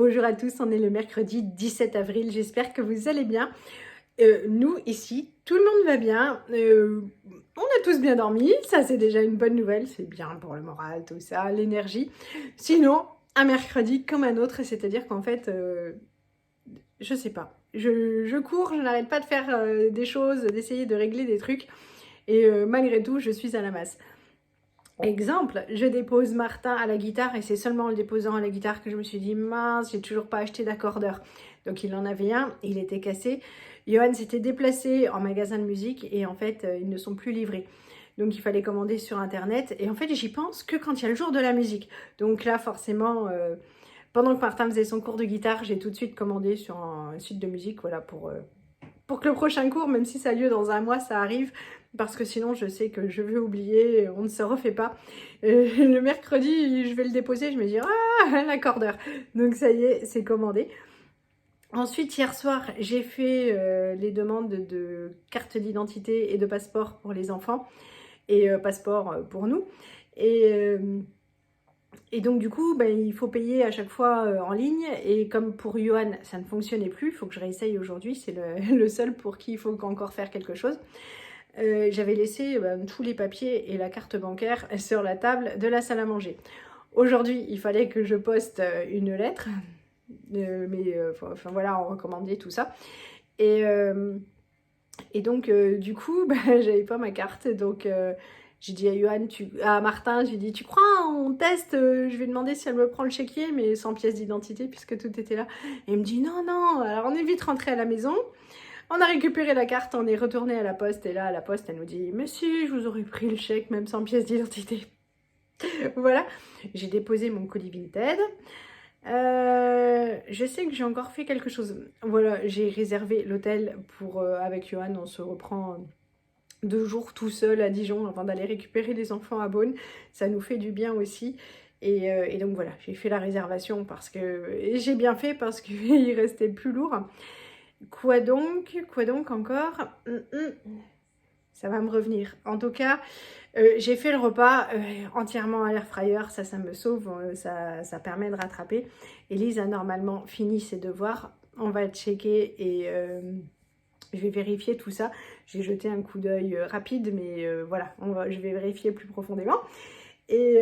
Bonjour à tous, on est le mercredi 17 avril, j'espère que vous allez bien. Nous, ici, tout le monde va bien, on a tous bien dormi, ça c'est déjà une bonne nouvelle, c'est bien pour le moral, tout ça, l'énergie. Sinon, un mercredi comme un autre, c'est-à-dire qu'en fait, je sais pas, je cours, je n'arrête pas de faire des choses, d'essayer de régler des trucs, et malgré tout, je suis à la masse. Exemple, je dépose Martin à la guitare et c'est seulement en le déposant à la guitare que je me suis dit mince, j'ai toujours pas acheté d'accordeur. Donc il en avait un, il était cassé. Johan s'était déplacé en magasin de musique et en fait ils ne sont plus livrés. Donc il fallait commander sur internet et en fait j'y pense que quand il y a le jour de la musique. Donc là forcément, pendant que Martin faisait son cours de guitare, j'ai tout de suite commandé sur un site de musique, voilà, pour que le prochain cours, même si ça a lieu dans un mois, ça arrive. Parce que sinon, je sais que je vais oublier, on ne se refait pas. Le mercredi, je vais le déposer, je me dis, ah, l'accordeur. Donc ça y est, c'est commandé. Ensuite, hier soir, j'ai fait les demandes de carte d'identité et de passeport pour les enfants. Et passeport pour nous. Et donc du coup, ben, il faut payer à chaque fois en ligne. Et comme pour Johan, ça ne fonctionnait plus, il faut que je réessaye aujourd'hui. C'est le seul pour qui il faut encore faire quelque chose. J'avais laissé tous les papiers et la carte bancaire sur la table de la salle à manger. Aujourd'hui, il fallait que je poste une lettre, enfin voilà, en recommandé, tout ça. Et donc, du coup, j'avais pas ma carte. Donc, j'ai dit à Johan, à Martin, j'ai dit, tu crois, on teste, je vais demander si elle me prend le chéquier, mais sans pièce d'identité, puisque tout était là. Et il me dit, non, non. Alors, on est vite rentré à la maison. On a récupéré la carte, on est retourné à la poste. Et là, à la poste, elle nous dit, mais si, je vous aurais pris le chèque, même sans pièce d'identité. Voilà. J'ai déposé mon colis Vinted. Je sais que j'ai encore fait quelque chose. Voilà, j'ai réservé l'hôtel pour avec Johan. On se reprend 2 jours tout seul à Dijon avant d'aller récupérer les enfants à Beaune. Ça nous fait du bien aussi. Et donc voilà, j'ai fait la réservation parce que et j'ai bien fait parce qu'il restait plus lourd. Quoi donc encore? Ça va me revenir. En tout cas, j'ai fait le repas entièrement à l'air fryer, ça me sauve, ça permet de rattraper. Elise a normalement fini ses devoirs, on va checker et je vais vérifier tout ça. J'ai jeté un coup d'œil rapide, mais voilà, je vais vérifier plus profondément. Et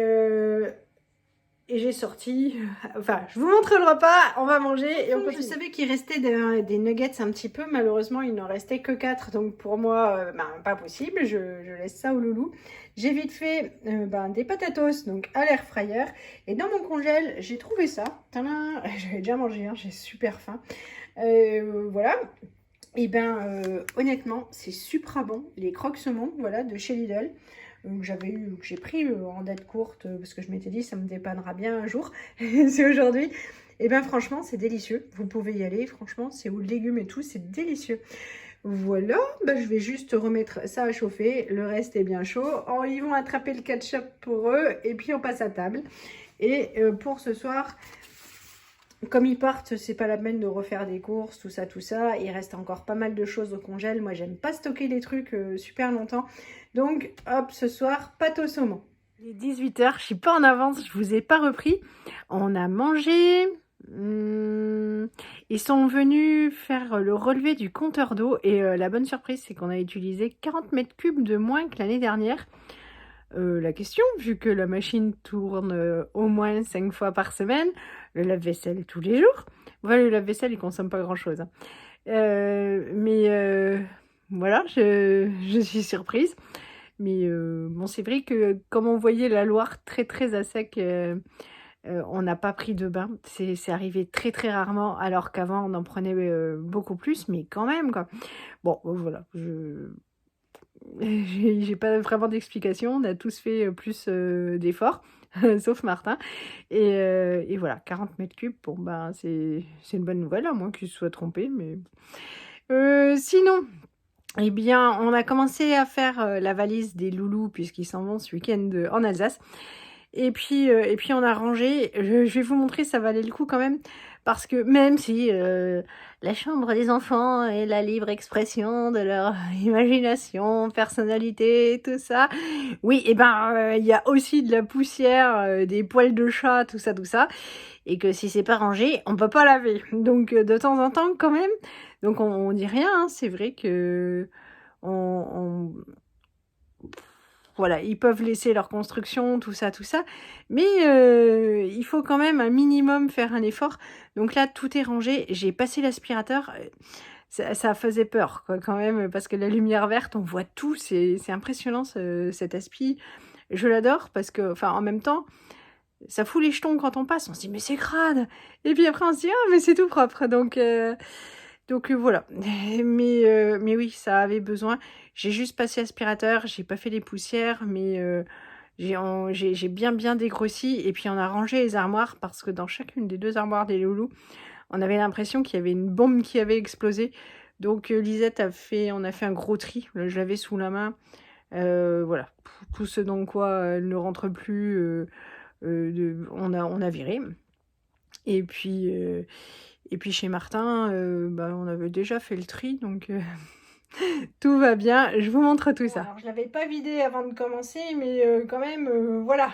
j'ai sorti, enfin je vous montre le repas, on va manger et on continue. Je savais qu'il restait des nuggets un petit peu, malheureusement il n'en restait que 4, donc pour moi, pas possible, je laisse ça au loulou. J'ai vite fait des patatos, donc à l'air fryer, et dans mon congèle, j'ai trouvé ça, tadam, j'avais déjà mangé, hein, j'ai super faim, voilà. Et honnêtement, c'est super bon, les croque saumon, voilà, de chez Lidl. J'ai pris en date courte parce que je m'étais dit ça me dépannera bien un jour. C'est aujourd'hui. Et franchement, c'est délicieux. Vous pouvez y aller. Franchement, c'est aux légumes et tout, c'est délicieux. Voilà, je vais juste remettre ça à chauffer. Le reste est bien chaud. Oh, ils vont attraper le ketchup pour eux et puis on passe à table. Et pour ce soir, comme ils partent, c'est pas la peine de refaire des courses, tout ça, tout ça. Il reste encore pas mal de choses au congèle. Moi, j'aime pas stocker les trucs super longtemps. Donc, hop, ce soir, pâte au saumon. Il est 18h, je suis pas en avance, je vous ai pas repris. On a mangé. Ils sont venus faire le relevé du compteur d'eau. Et la bonne surprise, c'est qu'on a utilisé 40 mètres cubes de moins que l'année dernière. La question, vu que la machine tourne au moins 5 fois par semaine, le lave-vaisselle tous les jours. Voilà, le lave-vaisselle, il consomme pas grand-chose. Hein. Voilà, je suis surprise. Mais bon, c'est vrai que comme on voyait la Loire très très à sec, on n'a pas pris de bain. C'est arrivé très très rarement, alors qu'avant on en prenait beaucoup plus, mais quand même quoi. Bon, voilà, j'ai pas vraiment d'explication. On a tous fait plus d'efforts, sauf Martin. Et voilà, 40 mètres cubes, bon c'est une bonne nouvelle, à moins qu'il se soit trompé, mais sinon. Eh bien, on a commencé à faire la valise des loulous puisqu'ils s'en vont ce week-end en Alsace. Et puis on a rangé. Je vais vous montrer, ça valait le coup quand même. Parce que même si la chambre des enfants est la libre expression de leur imagination, personnalité, tout ça, oui, et ben il y a aussi de la poussière, des poils de chat, tout ça, tout ça. Et que si c'est pas rangé, on peut pas laver. Donc de temps en temps quand même. Donc on dit rien, hein, c'est vrai que on, voilà, ils peuvent laisser leur construction, tout ça, mais il faut quand même un minimum faire un effort. Donc là, tout est rangé. J'ai passé l'aspirateur. Ça faisait peur, quoi, quand même, parce que la lumière verte, on voit tout. C'est impressionnant, cet aspi. Je l'adore parce que, enfin, en même temps, ça fout les jetons quand on passe. On se dit, mais c'est crade. Et puis après, on se dit, ah, mais c'est tout propre. Donc voilà. Mais oui, ça avait besoin. J'ai juste passé aspirateur, j'ai pas fait les poussières, mais j'ai bien dégrossi. Et puis on a rangé les armoires parce que dans chacune des 2 armoires des loulous, on avait l'impression qu'il y avait une bombe qui avait explosé. Donc Lisette on a fait un gros tri. Là, je l'avais sous la main. Voilà. Tout ce dans quoi elle ne rentre plus, on a viré. Et puis chez Martin, bah, on avait déjà fait le tri, donc tout va bien. Je vous montre tout ça. Alors, je ne l'avais pas vidé avant de commencer, mais quand même, voilà.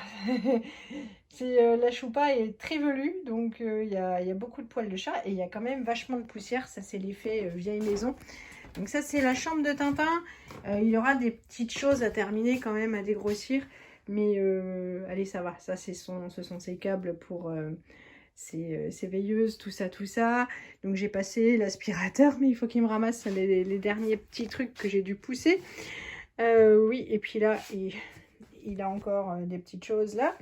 La choupa est très velue, donc il y a beaucoup de poils de chat et il y a quand même vachement de poussière. Ça, c'est l'effet vieille maison. Donc ça, c'est la chambre de Tintin. Il y aura des petites choses à terminer quand même, à dégrossir. Mais allez, ça va. Ça, ce sont ses câbles pour ses veilleuses, tout ça. Donc j'ai passé l'aspirateur, mais il faut qu'il me ramasse les derniers petits trucs que j'ai dû pousser. Oui, et puis là, il a encore des petites choses là.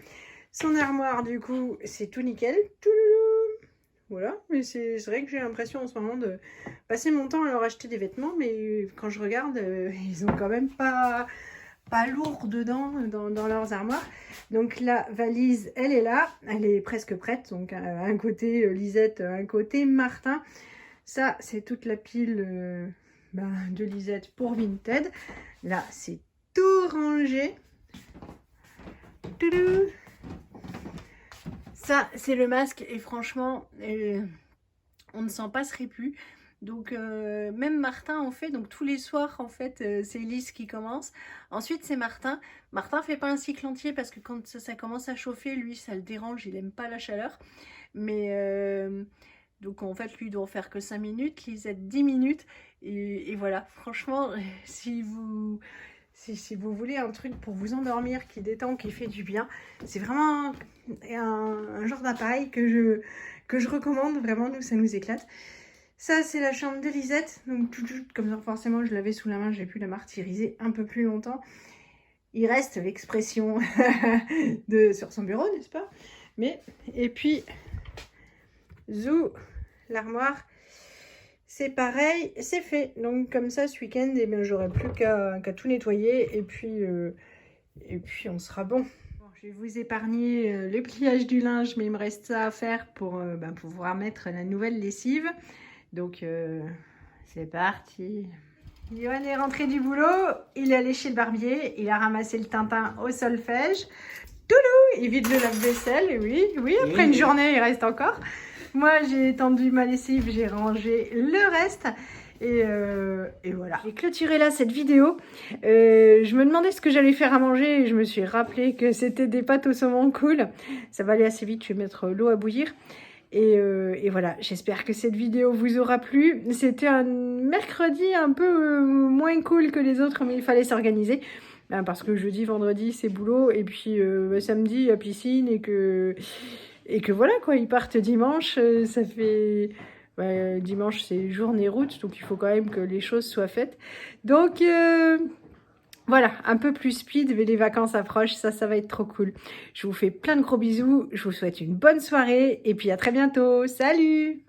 Son armoire, du coup, c'est tout nickel. Voilà, mais c'est vrai que j'ai l'impression en ce moment de passer mon temps à leur acheter des vêtements, mais quand je regarde, ils ont quand même pas lourd dedans dans leurs armoires. Donc la valise, elle est là, elle est presque prête. Donc un côté Lisette, un côté Martin. Ça, c'est toute la pile de Lisette pour Vinted. Là, c'est tout rangé. Toudou. Ça, c'est le masque et franchement, on ne s'en passerait plus. Donc même Martin en fait, donc tous les soirs en fait, c'est Elise qui commence. Ensuite c'est Martin. Martin fait pas un cycle entier parce que quand ça commence à chauffer, lui ça le dérange, il aime pas la chaleur. Mais donc en fait lui il doit en faire que 5 minutes, Lisette 10 minutes. Et voilà, franchement, si vous voulez un truc pour vous endormir, qui détend, qui fait du bien, c'est vraiment un genre d'appareil que je recommande. Vraiment, nous, ça nous éclate. Ça, c'est la chambre de Lisette. Donc, comme ça, forcément, je l'avais sous la main, j'ai pu la martyriser un peu plus longtemps. Il reste l'expression sur son bureau, n'est-ce pas? Et puis, zou, l'armoire, c'est pareil, c'est fait. Donc comme ça, ce week-end, eh bien, j'aurai plus qu'à tout nettoyer. Et puis on sera bon. Je vais vous épargner le pliage du linge, mais il me reste ça à faire pour pouvoir mettre la nouvelle lessive. Donc c'est parti. Johan est rentré du boulot, il est allé chez le barbier, il a ramassé le Tintin au solfège. Toulou, il vide le lave-vaisselle, oui, après une journée, il reste encore. Moi, j'ai étendu ma lessive, j'ai rangé le reste. Et voilà. J'ai clôturé là cette vidéo. Je me demandais ce que j'allais faire à manger et je me suis rappelé que c'était des pâtes au saumon cool. Ça va aller assez vite, je vais mettre l'eau à bouillir. Et voilà, j'espère que cette vidéo vous aura plu. C'était un mercredi un peu moins cool que les autres, mais il fallait s'organiser. Parce que jeudi, vendredi, c'est boulot. Et puis samedi, à piscine. Et que voilà, quoi, ils partent dimanche. Ça fait... dimanche, c'est journée route. Donc, il faut quand même que les choses soient faites. Donc... voilà, un peu plus speed, mais les vacances approchent, ça va être trop cool. Je vous fais plein de gros bisous, je vous souhaite une bonne soirée, et puis à très bientôt. Salut!